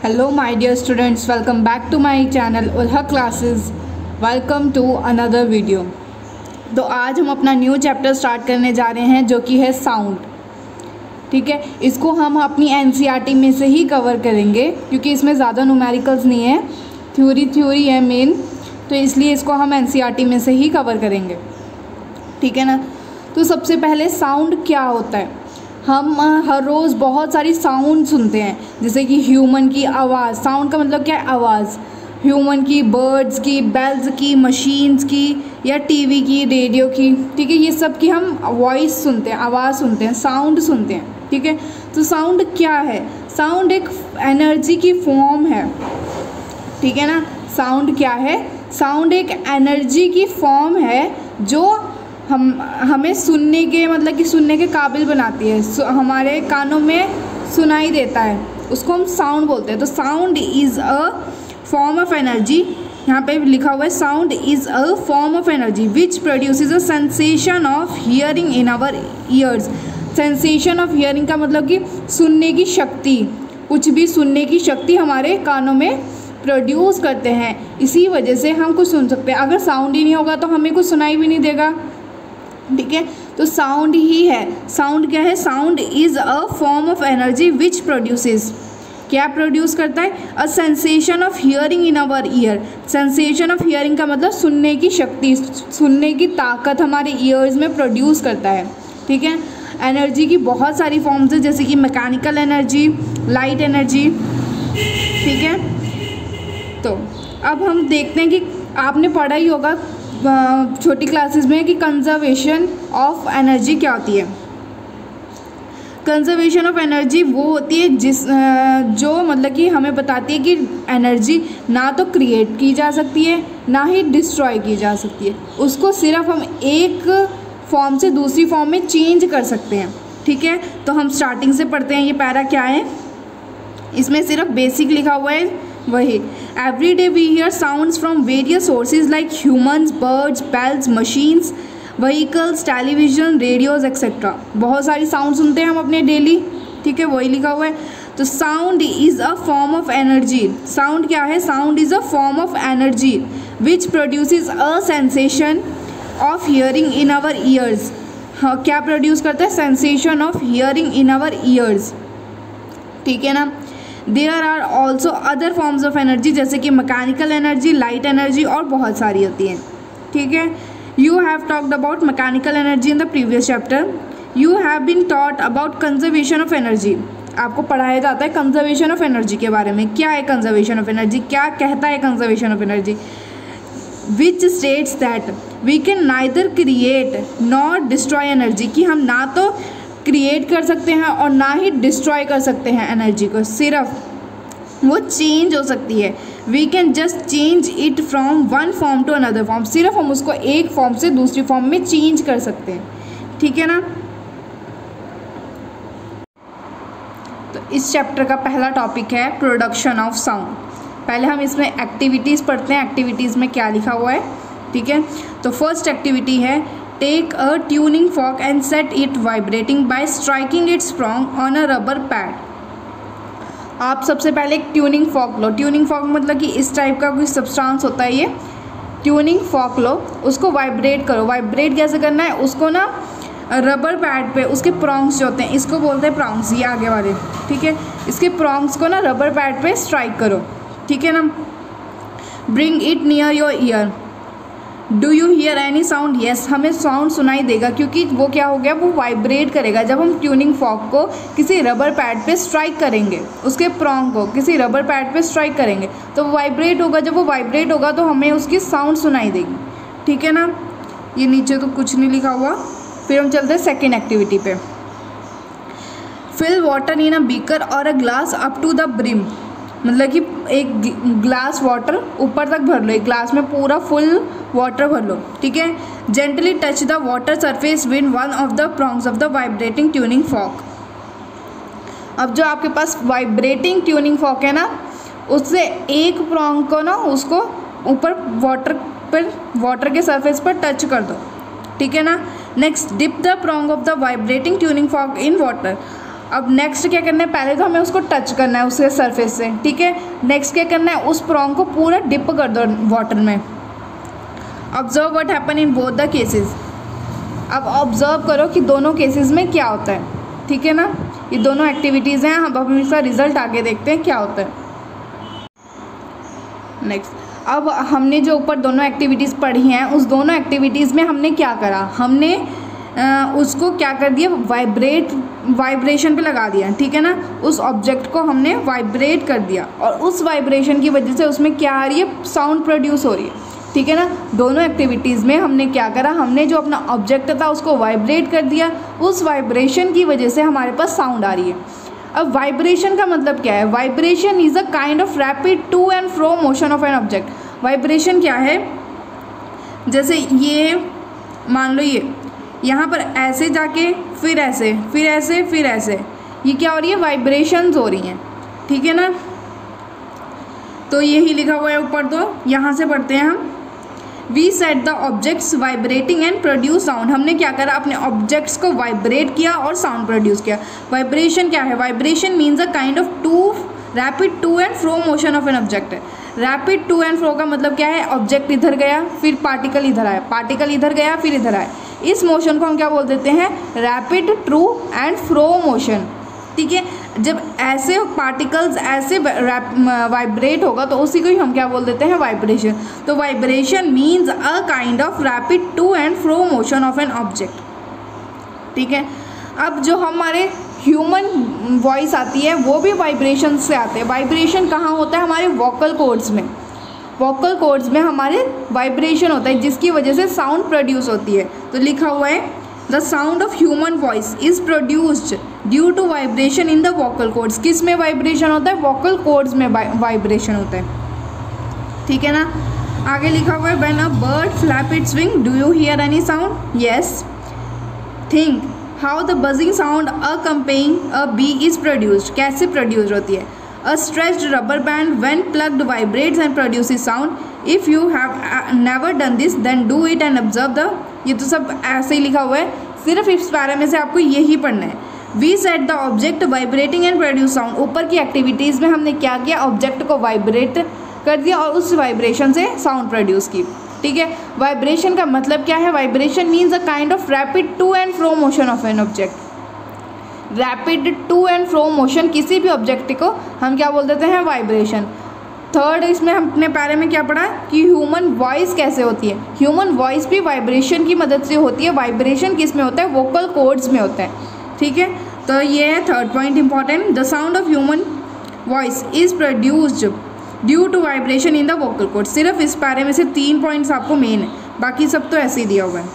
Hello my dear students, welcome back to my channel Ulha Classes. Welcome to another video. तो आज हम अपना new chapter start करने जा रहे हैं जो कि है साउंड. ठीक है, इसको हम अपनी एनसीईआरटी में से ही कवर करेंगे क्योंकि इसमें ज़्यादा न्यूमेरिकल्स नहीं है, थ्योरी है मेन, तो इसलिए इसको हम एनसीईआरटी में से ही कवर करेंगे. ठीक है ना. तो सबसे पहले साउंड क्या होता है. हम हर रोज़ बहुत सारी साउंड सुनते हैं, जैसे कि ह्यूमन की आवाज़. साउंड का मतलब क्या है? आवाज़. ह्यूमन की, बर्ड्स की, बेल्स की, मशीन्स की, या टीवी की, रेडियो की. ठीक है, ये सब की हम वॉइस सुनते हैं, आवाज़ सुनते हैं, साउंड सुनते हैं. ठीक है, तो साउंड क्या है? साउंड एक एनर्जी की फॉर्म है. ठीक है ना. साउंड क्या है? साउंड एक एनर्जी की फॉर्म है जो हमें सुनने के मतलब कि सुनने के काबिल बनाती है, हमारे कानों में सुनाई देता है, उसको हम साउंड बोलते हैं. तो sound is a form of energy. यहाँ पे लिखा हुआ है sound is a form of energy which produces a sensation of hearing in our ears. Sensation of hearing का मतलब कि सुनने की शक्ति, कुछ भी सुनने की शक्ति हमारे कानों में प्रोड्यूस करते हैं. इसी वजह से हम कुछ सुन सकते हैं. अगर साउंड ही नहीं होगा तो हमें कुछ सुनाई भी नहीं देगा. ठीक है, तो साउंड ही है. साउंड क्या है? Sound is a form of energy which produces, क्या प्रोड्यूस करता है? A sensation of hearing in our ear. Sensation of hearing का मतलब सुनने की शक्ति, सुनने की ताकत हमारे ईयर्स में प्रोड्यूस करता है. ठीक है. एनर्जी की बहुत सारी फॉर्म्स है, जैसे कि मैकेनिकल एनर्जी, लाइट एनर्जी. ठीक है, तो अब हम देखते हैं कि आपने पढ़ा ही होगा छोटी क्लासेस में कि कंजर्वेशन ऑफ एनर्जी क्या होती है. कंजर्वेशन ऑफ एनर्जी वो होती है जो मतलब कि हमें बताती है कि एनर्जी ना तो क्रिएट की जा सकती है ना ही डिस्ट्रॉय की जा सकती है, उसको सिर्फ हम एक फॉर्म से दूसरी फॉर्म में चेंज कर सकते हैं. ठीक है, तो हम स्टार्टिंग से पढ़ते हैं. ये पैरा क्या है, इसमें सिर्फ बेसिक लिखा हुआ है वही. Every day we hear sounds from various sources like humans, birds, bells, machines, vehicles, television, radios etcetera. बहुत सारी साउंड सुनते हैं हम अपने डेली. ठीक है, वही लिखा हुआ है. तो sound is a form of energy. Sound क्या है? Sound is a form of energy which produces a sensation of hearing in our ears. हाँ, क्या प्रोड्यूस करता है? Sensation of hearing in our ears. ठीक है ना. There are also other forms of energy, जैसे कि मैकेनिकल एनर्जी, लाइट एनर्जी और बहुत सारी होती हैं. ठीक है, you have talked about mechanical energy in the previous chapter. You have been taught about conservation of energy. आपको पढ़ाया जाता है कंजर्वेशन ऑफ एनर्जी के बारे में. क्या है कंजर्वेशन ऑफ एनर्जी? क्या कहता है conservation of energy? Which states that we can neither create not destroy energy, कि हम ना तो क्रिएट कर सकते हैं और ना ही डिस्ट्रॉय कर सकते हैं एनर्जी को, सिर्फ वो चेंज हो सकती है. We can just change it from one form to another form. सिर्फ हम उसको एक फॉर्म से दूसरी फॉर्म में चेंज कर सकते हैं. ठीक है ना. तो इस चैप्टर का पहला टॉपिक है प्रोडक्शन ऑफ साउंड. पहले हम इसमें एक्टिविटीज़ पढ़ते हैं. एक्टिविटीज़ में क्या लिखा हुआ है. ठीक है, तो फर्स्ट एक्टिविटी है take a tuning fork and set it vibrating by striking its prong on a rubber pad. आप सबसे पहले एक ट्यूनिंग फॉर्क लो. ट्यूनिंग फॉर्क मतलब कि इस टाइप का कोई सब्सटेंस होता है ये. ट्यूनिंग फॉर्क लो, उसको वाइब्रेट करो. वाइब्रेट कैसे करना है? उसको ना रबर पैड पे उसके प्रॉन्ग्स जो होते हैं, इसको बोलते हैं प्रॉन्ग्स, ये आगे वाले. ठीक है, इसके प्रॉन्ग्स को ना रबर पैड पे स्ट्राइक करो. ठीक है ना. Bring it near your year. Do you hear any sound? Yes, हमें साउंड सुनाई देगा क्योंकि वो क्या हो गया, वो वाइब्रेट करेगा. जब हम ट्यूनिंग फॉर्क को किसी रबर पैड पे स्ट्राइक करेंगे, उसके प्रॉन्ग को किसी रबर पैड पे स्ट्राइक करेंगे तो वो वाइब्रेट होगा. जब वो वाइब्रेट होगा तो हमें उसकी साउंड सुनाई देगी. ठीक है ना. ये नीचे तो कुछ नहीं लिखा हुआ. फिर हम चलते हैं सेकेंड एक्टिविटी पे. Fill water in a beaker और a glass up to the brim. मतलब कि एक ग्लास वाटर ऊपर तक भर लो, एक ग्लास में पूरा फुल वाटर भर लो. ठीक है. Gently touch the water surface with one of the prongs of the vibrating tuning fork. अब जो आपके पास वाइब्रेटिंग ट्यूनिंग फॉर्क है ना, उससे एक प्रॉन्ग को ना उसको ऊपर वाटर के सरफेस पर टच कर दो. ठीक है ना. Next dip the prong of the vibrating tuning fork in water. अब नेक्स्ट क्या करना है, पहले तो हमें उसको टच करना है उसके सरफेस से, ठीक है। नेक्स्ट क्या करना है, उस प्रॉन्ग को पूरा डिप कर दो वाटर में। Observe what happen in both the cases. अब ऑब्जर्व करो कि दोनों केसेस में क्या होता है, ठीक है ना। ये दोनों एक्टिविटीज़ हैं, हम इसका रिजल्ट आगे देखते हैं क्या होता है। नेक्स्ट, अब हमने जो ऊपर दोनों एक्टिविटीज़ पढ़ी हैं, उस दोनों एक्टिविटीज़ में हमने क्या करा, हमने उसको क्या कर दिया, वाइब्रेशन पे लगा दिया, ठीक है ना। उस ऑब्जेक्ट को हमने वाइब्रेट कर दिया और उस वाइब्रेशन की वजह से उसमें क्या आ रही है, साउंड प्रोड्यूस हो रही है, ठीक है ना। दोनों एक्टिविटीज़ में हमने क्या करा, हमने जो अपना ऑब्जेक्ट था उसको वाइब्रेट कर दिया, उस वाइब्रेशन की वजह से हमारे पास साउंड आ रही है। अब वाइब्रेशन का मतलब क्या है, vibration is a kind of rapid to and fro motion of an object. Vibration क्या है, जैसे ये मान लो ये यहाँ पर ऐसे जाके फिर ऐसे फिर ऐसे फिर ऐसे, ये क्या हो रही है, वाइब्रेशंस हो रही हैं, ठीक है ना। तो यही लिखा हुआ है ऊपर, तो यहाँ से पढ़ते हैं हम। We set the objects vibrating and produce sound. हमने क्या करा, अपने ऑब्जेक्ट्स को वाइब्रेट किया और साउंड प्रोड्यूस किया। वाइब्रेशन क्या है, vibration means a kind of rapid to and fro motion of an object है। रैपिड टू एंड फ्रो का मतलब क्या है, ऑब्जेक्ट इधर गया फिर पार्टिकल इधर आया, पार्टिकल इधर गया फिर इधर आया, इस मोशन को हम क्या बोल देते हैं, rapid to and fro motion, ठीक है। जब ऐसे पार्टिकल्स ऐसे वाइब्रेट होगा तो उसी को ही हम क्या बोल देते हैं, वाइब्रेशन। तो vibration means a kind of rapid to and fro motion of an object, ठीक है। अब जो हमारे ह्यूमन वॉइस आती है वो भी वाइब्रेशन से आते हैं। वाइब्रेशन कहाँ होता है, हमारे वोकल कॉर्ड्स में। वोकल कॉर्ड्स में हमारे वाइब्रेशन होता है जिसकी वजह से साउंड प्रोड्यूस होती है। तो लिखा हुआ है, the sound of human voice is produced due to vibration in the vocal cords. किस में वाइब्रेशन होता है, वोकल कॉर्ड्स में वाइब्रेशन होता है, ठीक है ना। आगे लिखा हुआ है, when a bird flap its wing do you hear any sound, yes. Think how the buzzing sound accompanying a bee is produced. कैसे प्रोड्यूस होती है, a stretched rubber band when plugged vibrates and produces sound. If you have never done this then do it and observe the. ये तो सब ऐसे ही लिखा हुआ है, सिर्फ इस पैरा में से आपको यही पढ़ना है। We set the object vibrating and produce sound. ऊपर की एक्टिविटीज़ में हमने क्या किया, ऑब्जेक्ट को वाइब्रेट कर दिया और उस वाइब्रेशन से साउंड प्रोड्यूस की, ठीक है। वाइब्रेशन का मतलब क्या है, vibration means a kind of rapid to and fro motion of an object. Rapid to and fro motion किसी भी ऑब्जेक्ट को हम क्या बोल देते हैं, वाइब्रेशन। थर्ड, इसमें हमने पहले में क्या पढ़ा कि ह्यूमन वॉइस कैसे होती है। ह्यूमन वॉइस भी वाइब्रेशन की मदद से होती है। वाइब्रेशन किस में होता है, वोकल कॉर्ड्स में होता है, ठीक है। तो ये है third point important, the sound of human voice is produced due to vibration in the vocal cord. सिर्फ इस पैरे में से 3 पॉइंट्स आपको मेन है, बाकी सब तो ऐसे ही दिया हुआ है,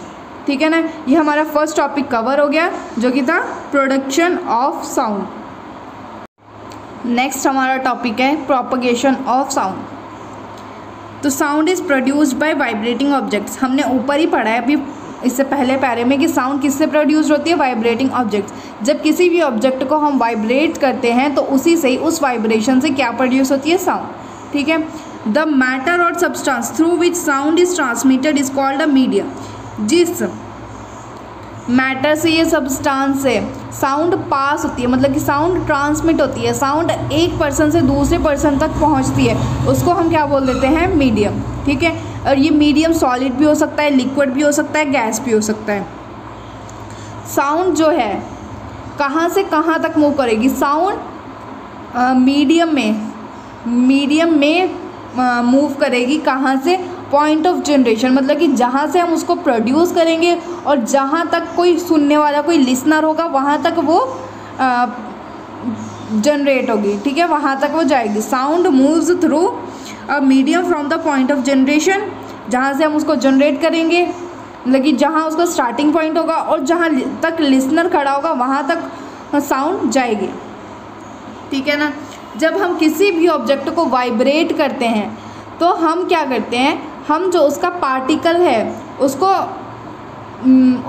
ठीक है ना। ये हमारा फर्स्ट टॉपिक कवर हो गया जो कि था प्रोडक्शन ऑफ साउंड। नेक्स्ट हमारा टॉपिक है प्रोपगेशन ऑफ साउंड। तो sound is produced by vibrating objects. हमने ऊपर ही पढ़ा है अभी इससे पहले पैरे में कि साउंड किससे प्रोड्यूस होती है, वाइब्रेटिंग ऑब्जेक्ट्स। जब किसी भी ऑब्जेक्ट को हम वाइब्रेट करते हैं तो उसी से ही उस वाइब्रेशन से क्या प्रोड्यूस होती है, साउंड, ठीक है। द मैटर और substance through which sound is transmitted is called a medium. जिस मैटर से ये सब्सटेंस से साउंड पास होती है, मतलब कि साउंड ट्रांसमिट होती है, साउंड एक पर्सन से दूसरे पर्सन तक पहुंचती है, उसको हम क्या बोल देते हैं, मीडियम, ठीक है। और ये मीडियम सॉलिड भी हो सकता है, लिक्विड भी हो सकता है, गैस भी हो सकता है। साउंड जो है कहाँ से कहाँ तक मूव करेगी, साउंड मीडियम में मूव करेगी। कहाँ से, पॉइंट ऑफ जनरेशन, मतलब कि जहाँ से हम उसको प्रोड्यूस करेंगे और जहाँ तक कोई सुनने वाला, कोई लिसनर होगा, वहाँ तक वो जनरेट होगी, ठीक है, वहाँ तक वो जाएगी। Sound moves through a medium from the point of generation, जहाँ से हम उसको जनरेट करेंगे, मतलब कि जहाँ उसका स्टार्टिंग पॉइंट होगा और जहाँ तक लिसनर खड़ा होगा वहाँ तक साउंड जाएगी, ठीक है ना। जब हम किसी भी ऑब्जेक्ट को वाइब्रेट करते हैं तो हम क्या करते हैं, हम जो उसका पार्टिकल है उसको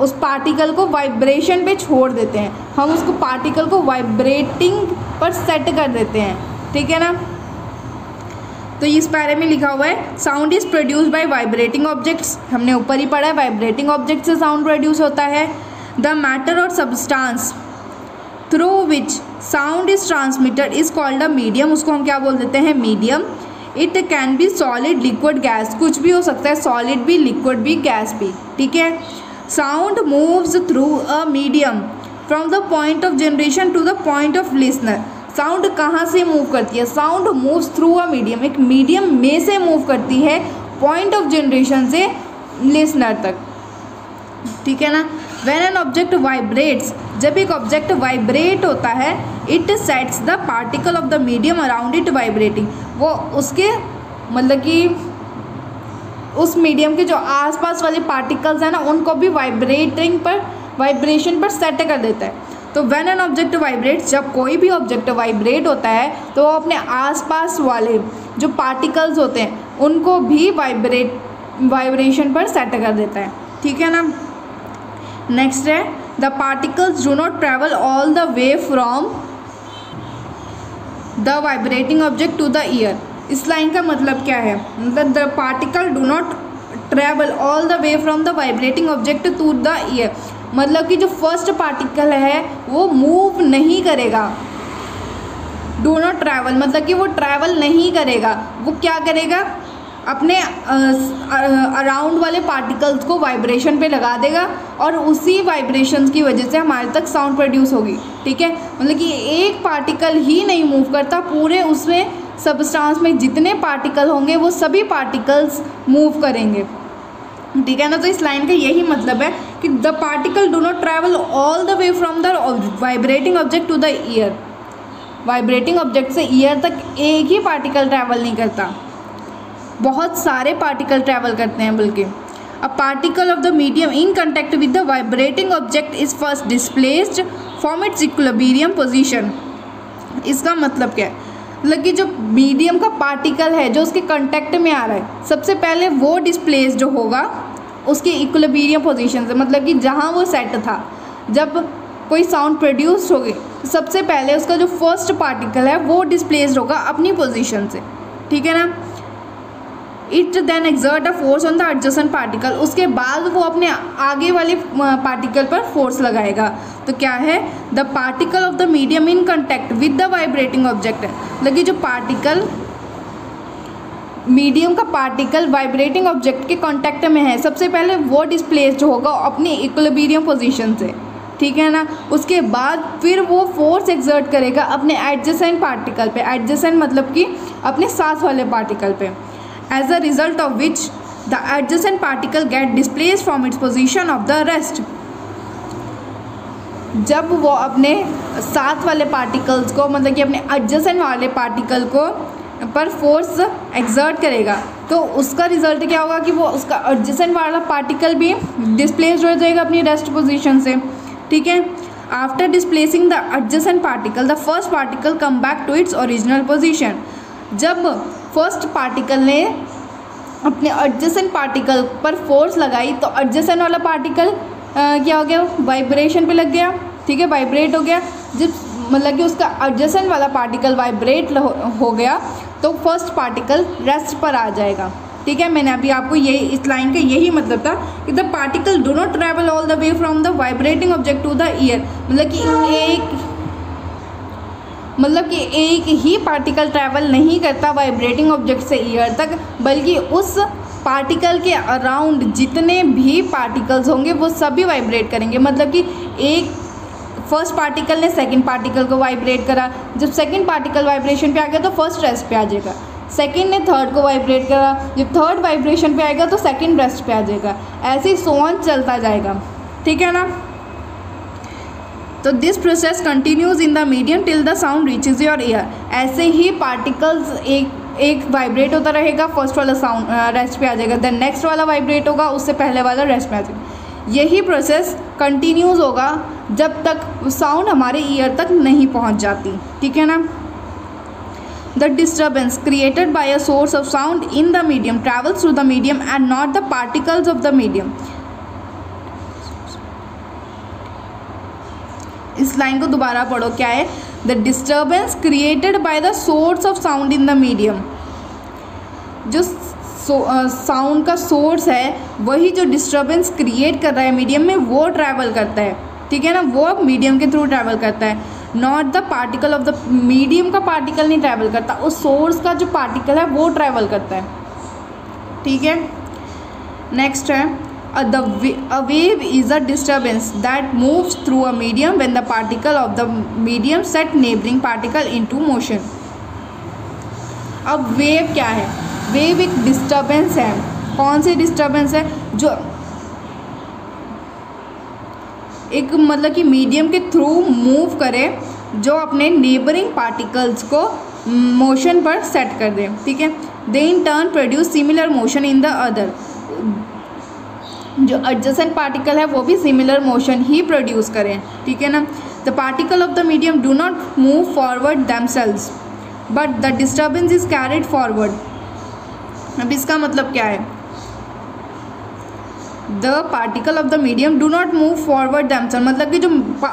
उस पार्टिकल को वाइब्रेशन पे छोड़ देते हैं, हम उसको पार्टिकल को वाइब्रेटिंग पर सेट कर देते हैं, ठीक है ना। तो इस बारे में लिखा हुआ है sound is produced by vibrating objects. हमने ऊपर ही पढ़ा है वाइब्रेटिंग ऑब्जेक्ट से साउंड प्रोड्यूस होता है। द मैटर और substance through which sound is transmitted is called a medium, उसको हम क्या बोल देते हैं, medium. It can be solid, liquid, gas, कुछ भी हो सकता है, सॉलिड भी, लिक्विड भी, गैस भी, ठीक है। Sound moves through a medium from the point of generation to the point of listener. Sound कहाँ से मूव करती है, sound moves through a medium, एक मीडियम में से मूव करती है पॉइंट ऑफ जनरेशन से लिसनर तक, ठीक है ना। व्हेन एन ऑब्जेक्ट वाइब्रेट्स, जब एक ऑब्जेक्ट वाइब्रेट होता है, it sets the particle of the medium around it vibrating, वो उसके मतलब कि उस मीडियम के जो आसपास वाले पार्टिकल्स हैं ना, उनको भी वाइब्रेशन पर सेट कर देता है। तो व्हेन एन ऑब्जेक्ट वाइब्रेट्स, जब कोई भी ऑब्जेक्ट वाइब्रेट होता है तो वो अपने आसपास वाले जो पार्टिकल्स होते हैं उनको भी वाइब्रेशन पर सेट कर देता है, ठीक है ना। नेक्स्ट है the particles do not travel all the way from the vibrating object to the ear. इस लाइन का मतलब क्या है, मतलब the particle do not travel all the way from the vibrating object to the ear, मतलब कि जो first particle है वो मूव नहीं करेगा। डू नॉट ट्रैवल मतलब कि वो ट्रैवल नहीं करेगा, वो क्या करेगा, अपने अराउंड वाले पार्टिकल्स को वाइब्रेशन पे लगा देगा और उसी वाइब्रेशंस की वजह से हमारे तक साउंड प्रोड्यूस होगी, ठीक है। मतलब कि एक पार्टिकल ही नहीं मूव करता, पूरे उसमें सबस्टांस में जितने पार्टिकल होंगे वो सभी पार्टिकल्स मूव करेंगे, ठीक है ना। तो इस लाइन का यही मतलब है कि the particle do not travel all the way from the vibrating object to the ear. Vibrating object से ईयर तक एक ही पार्टिकल ट्रैवल नहीं करता, बहुत सारे पार्टिकल ट्रैवल करते हैं। बल्कि a particle of the medium in contact with the vibrating object is first displaced from its equilibrium position. इसका मतलब क्या है, मतलब कि जो मीडियम का पार्टिकल है जो उसके कांटेक्ट में आ रहा है, सबसे पहले वो डिस्प्लेस्ड होगा उसके इक्विलिब्रियम पोजीशन से, मतलब कि जहाँ वो सेट था। जब कोई साउंड प्रोड्यूस होगी तो सबसे पहले उसका जो फर्स्ट पार्टिकल है वो डिस्प्लेस्ड होगा अपनी पोजीशन से, ठीक है ना। It then exert a force on the adjacent particle, उसके बाद वो अपने आगे वाले पार्टिकल पर फोर्स लगाएगा। तो क्या है, the particle of the medium in contact with the vibrating object है, मतलब जो पार्टिकल मीडियम का पार्टिकल वाइब्रेटिंग ऑब्जेक्ट के कांटेक्ट में है, सबसे पहले वो डिस्प्लेस्ड होगा अपनी इक्विलिब्रियम पोजीशन से, ठीक है ना। उसके बाद फिर वो फोर्स एक्सर्ट करेगा अपने एडजेसेंट पार्टिकल पे, एडजेसेंट मतलब कि अपने साथ वाले पार्टिकल पे। As a result of which the adjacent particle get displaced from its position of the rest। जब वो अपने साथ वाले पार्टिकल्स को मतलब कि अपने एडजेसेंट वाले पार्टिकल को पर फोर्स एक्सर्ट करेगा तो उसका रिजल्ट क्या होगा कि वो उसका एडजेसेंट वाला पार्टिकल भी डिस्प्लेस्ड हो जाएगा अपनी रेस्ट पोजीशन से, ठीक है। After displacing the adjacent particle the first particle come back to its original position. जब फर्स्ट पार्टिकल ने अपने एडजेसेंट पार्टिकल पर फोर्स लगाई तो एडजेसेंट वाला पार्टिकल क्या हो गया, वाइब्रेशन पे लग गया, ठीक है, वाइब्रेट हो गया। जब मतलब कि उसका एडजेसेंट वाला पार्टिकल वाइब्रेट हो गया तो फर्स्ट पार्टिकल रेस्ट पर आ जाएगा, ठीक है। मैंने अभी आपको यही इस लाइन का यही मतलब था कि the particle do not travel all the way from the vibrating object to the ear, मतलब कि एक ही पार्टिकल ट्रैवल नहीं करता वाइब्रेटिंग ऑब्जेक्ट से ईयर तक, बल्कि उस पार्टिकल के अराउंड जितने भी पार्टिकल्स होंगे वो सभी वाइब्रेट करेंगे। मतलब कि एक फर्स्ट पार्टिकल ने सेकंड पार्टिकल को वाइब्रेट करा, जब सेकंड पार्टिकल वाइब्रेशन पे आ गया तो फर्स्ट रेस्ट पे आ जाएगा, सेकंड ने थर्ड को वाइब्रेट करा, जब थर्ड वाइब्रेशन पे आएगा तो सेकंड रेस्ट पे आ जाएगा, ऐसे ही सो ऑन चलता जाएगा, ठीक है ना। तो this process continues in the medium till the sound reaches your year. ऐसे ही पार्टिकल्स एक वाइब्रेट होता रहेगा, फर्स्ट वाला साउंड रेस्ट पे आ जाएगा, देन नेक्स्ट वाला वाइब्रेट होगा, उससे पहले वाला रेस्ट पे आ जाएगा। यही प्रोसेस कंटिन्यूज होगा जब तक साउंड हमारे ईयर तक नहीं पहुंच जाती, ठीक है ना। The disturbance created by a source of sound in the medium travels through the medium and not the particles of the medium. इस लाइन को दोबारा पढ़ो, क्या है, the disturbance created by the source of sound in the medium. जो sound का source है वही जो डिस्टर्बेंस क्रिएट कर रहा है मीडियम में वो ट्रैवल करता है, ठीक है ना, वो मीडियम के थ्रू ट्रैवल करता है। Not the particle of the medium का पार्टिकल नहीं ट्रैवल करता, उस सोर्स का जो पार्टिकल है वो ट्रैवल करता है, ठीक है। नेक्स्ट है a wave is a disturbance that moves through a medium when the particle of the medium set neighboring particle into motion। अब वेव क्या है? वेव एक डिस्टर्बेंस है। कौन सी डिस्टर्बेंस है? जो एक मतलब कि मीडियम के थ्रू मूव करे, जो अपने नेबरिंग पार्टिकल्स को मोशन पर सेट कर दे, ठीक है। They in turn produce similar motion in the other, जो एडजेसेंट पार्टिकल है वो भी सिमिलर मोशन ही प्रोड्यूस करें, ठीक है ना। The particle of the medium do not move forward themselves but the disturbance is carried forward. अब इसका मतलब क्या है? The particle of the medium do not move forward themselves, मतलब कि जो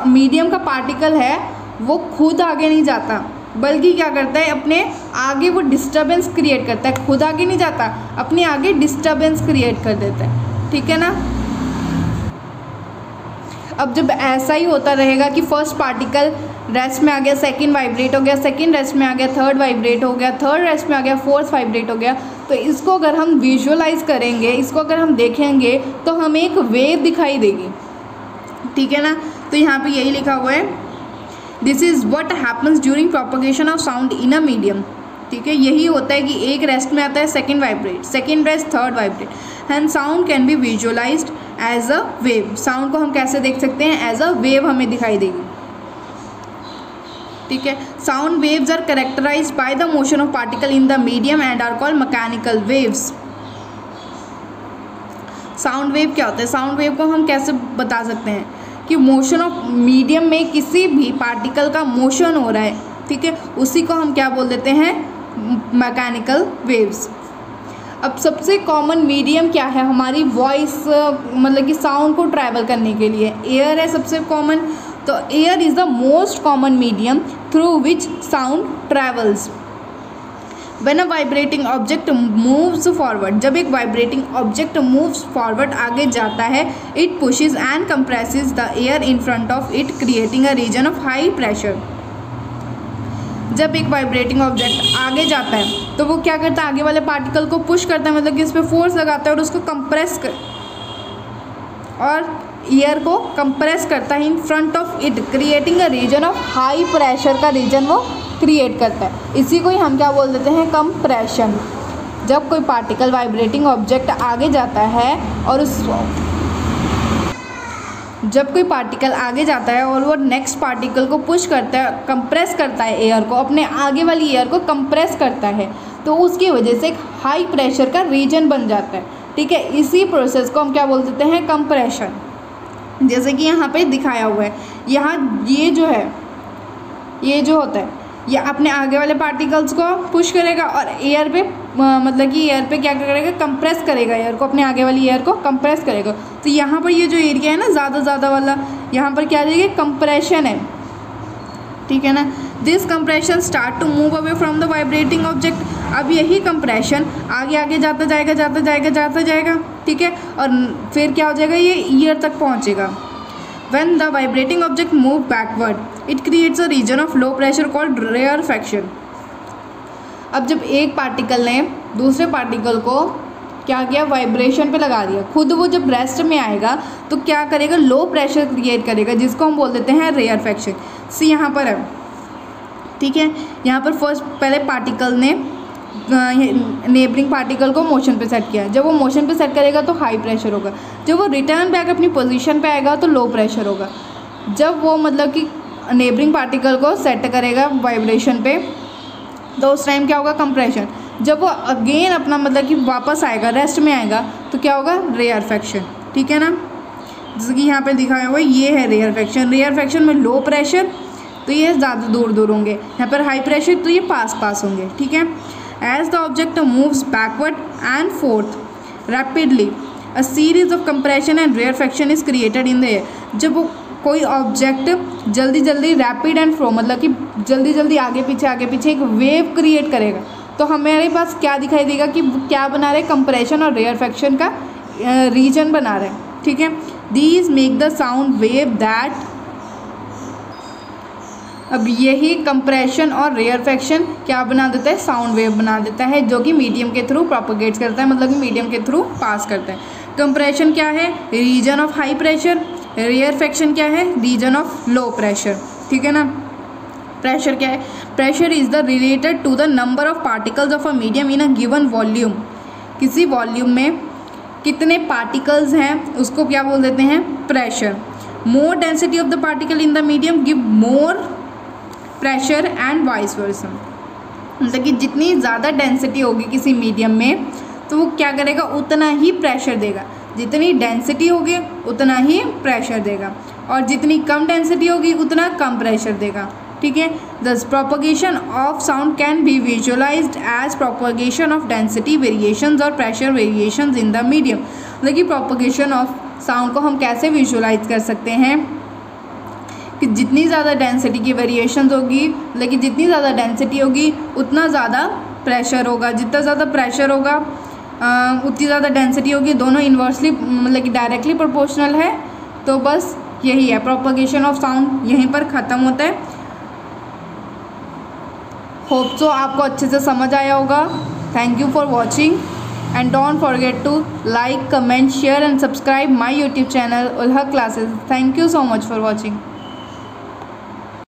मीडियम का पार्टिकल है वो खुद आगे नहीं जाता, बल्कि क्या करता है, अपने आगे वो डिस्टर्बेंस क्रिएट करता है। खुद आगे नहीं जाता, अपने आगे डिस्टर्बेंस क्रिएट कर देता है, ठीक है ना। अब जब ऐसा ही होता रहेगा कि फर्स्ट पार्टिकल रेस्ट में आ गया, सेकंड वाइब्रेट हो गया, सेकंड रेस्ट में आ गया, थर्ड वाइब्रेट हो गया, थर्ड रेस्ट में आ गया, फोर्थ वाइब्रेट हो गया, तो इसको अगर हम विजुअलाइज करेंगे, इसको अगर हम देखेंगे तो हमें एक वेव दिखाई देगी, ठीक है ना। तो यहाँ पे यही लिखा हुआ है, this is what happens during propagation of sound in a medium, ठीक है। यही होता है कि एक रेस्ट में आता है, second vibrate, second rest, third vibrate, and sound can be visualised as a wave. Sound को हम कैसे देख सकते हैं? एज अ वेव हमें दिखाई देगी, ठीक है। Sound waves are characterised by the motion of particle in the medium and are called mechanical waves. Sound wave क्या होता है? साउंड वेव को हम कैसे बता सकते हैं कि मोशन ऑफ मीडियम में किसी भी पार्टिकल का मोशन हो रहा है, ठीक है, उसी को हम क्या बोल देते हैं? Mechanical waves. अब सबसे कॉमन मीडियम क्या है हमारी वॉइस, मतलब कि साउंड को ट्रैवल करने के लिए? एयर है सबसे कॉमन। तो air is the most common medium through which sound travels. When a vibrating object moves forward, जब एक वाइब्रेटिंग ऑब्जेक्ट मूव्स फॉरवर्ड आगे जाता है, it pushes and compresses the air in front of it creating a region of high pressure. जब एक vibrating object आगे जाता है तो वो क्या करता है? आगे वाले पार्टिकल को पुश करता है, मतलब कि इस पर फोर्स लगाता है और उसको कंप्रेस और एयर को कंप्रेस करता है in front of it creating a region of high pressure का रीजन वो क्रिएट करता है। इसी को ही हम क्या बोल देते हैं? कंप्रेशन। जब कोई पार्टिकल वाइब्रेटिंग ऑब्जेक्ट आगे जाता है और जब कोई पार्टिकल आगे जाता है और वो नेक्स्ट पार्टिकल को पुश करता है, कंप्रेस करता है एयर को, अपने आगे वाली एयर को कंप्रेस करता है, तो उसकी वजह से एक हाई प्रेशर का रीजन बन जाता है, ठीक है। इसी प्रोसेस को हम क्या बोल देते हैं? कंप्रेशन। जैसे कि यहाँ पे दिखाया हुआ है, यहाँ ये जो है, ये जो होता है, ये अपने आगे वाले पार्टिकल्स को पुश करेगा और एयर पे मतलब कि एयर पे क्या करेगा? कंप्रेस करेगा एयर को, अपने आगे वाली एयर को कंप्रेस करेगा। तो यहाँ पर ये जो एरिया है ना ज़्यादा वाला, यहाँ पर क्या रहेगा? कंप्रेशन है, ठीक है ना। This compression start to move away from the vibrating object. अब यही कंप्रेशन आगे जाता जाएगा, ठीक है, और फिर क्या हो जाएगा? ये ईयर तक पहुँचेगा। When the vibrating object move backward, it creates a region of low pressure called rarefaction। अब जब एक पार्टिकल ने दूसरे पार्टिकल को क्या किया? वाइब्रेशन पे लगा दिया, खुद वो जब रेस्ट में आएगा तो क्या करेगा? लो प्रेशर क्रिएट करेगा, जिसको हम बोल देते हैं रेयरफैक्शन। सी यहाँ पर है, ठीक है। यहाँ पर फर्स्ट पहले पार्टिकल ने नेबरिंग पार्टिकल को मोशन पे सेट किया। जब वो मोशन पे सेट करेगा तो हाई प्रेशर होगा, जब वो रिटर्न बैक अपनी पोजीशन पे आएगा तो लो प्रेशर होगा। जब वो मतलब कि नेबरिंग पार्टिकल को सेट करेगा वाइब्रेशन पे तो उस टाइम क्या होगा? कंप्रेशन। जब वो अगेन अपना मतलब कि वापस आएगा, रेस्ट में आएगा, तो क्या होगा? रेयरफैक्शन, ठीक है ना। जैसे कि यहाँ पे दिखाया हुआ ये है रेयरफैक्शन। रेयरफैक्शन में लो प्रेशर तो ये ज़्यादा दूर होंगे, यहाँ पर हाई प्रेशर तो ये पास होंगे, ठीक है। As the object moves backward and forth rapidly, a series of compression and rarefaction is created in the air। जब वो कोई ऑब्जेक्ट जल्दी रैपिड एंड फ्लो मतलब कि जल्दी आगे पीछे एक वेव क्रिएट करेगा तो हमारे पास क्या दिखाई देगा कि क्या बना रहे? कंप्रेशन और रेयरफैक्शन का रीजन बना रहे हैं, ठीक है। These make the sound wave that अब यही कंप्रेशन और रेयरफेक्शन क्या बना देता है, साउंड वेव बना देता है, जो कि मीडियम के थ्रू प्रोपोगेट करता है, मतलब कि मीडियम के थ्रू पास करता है। कंप्रेशन क्या है, region of high pressure, rarefaction क्या है, रीजन ऑफ लो प्रेशर, ठीक है ना। प्रेशर क्या है, pressure is the related to the number of particles of a medium in a given volume. किसी वॉल्यूम में कितने पार्टिकल्स हैं उसको क्या बोल देते हैं, pressure. More density of the particle in the medium give more pressure and vice versa. मतलब कि जितनी ज़्यादा डेंसिटी होगी किसी मीडियम में तो वो क्या करेगा, उतना ही प्रेशर देगा। जितनी डेंसिटी होगी उतना ही प्रेशर देगा, और जितनी कम डेंसिटी होगी उतना कम प्रेशर देगा, ठीक है। Thus propagation of sound can be visualised as propagation of density variations और pressure variations in the medium. मतलब कि प्रोपोगेशन ऑफ साउंड को हम कैसे विजुअलाइज कर सकते हैं कि जितनी ज़्यादा डेंसिटी की वेरिएशंस होगी, लेकिन जितनी ज़्यादा डेंसिटी होगी उतना ज़्यादा प्रेशर होगा, जितना ज़्यादा प्रेशर होगा उतनी ज़्यादा डेंसिटी होगी, दोनों इन्वर्सली मतलब कि डायरेक्टली प्रोपोर्शनल है। तो बस यही है, प्रोपोगेशन ऑफ साउंड यहीं पर ख़त्म होता है। होप सो आपको अच्छे से समझ आया होगा। Thank you for watching and don't forget to like, comment, share and subscribe my YouTube channel उल्हा classes. Thank you so much for watching.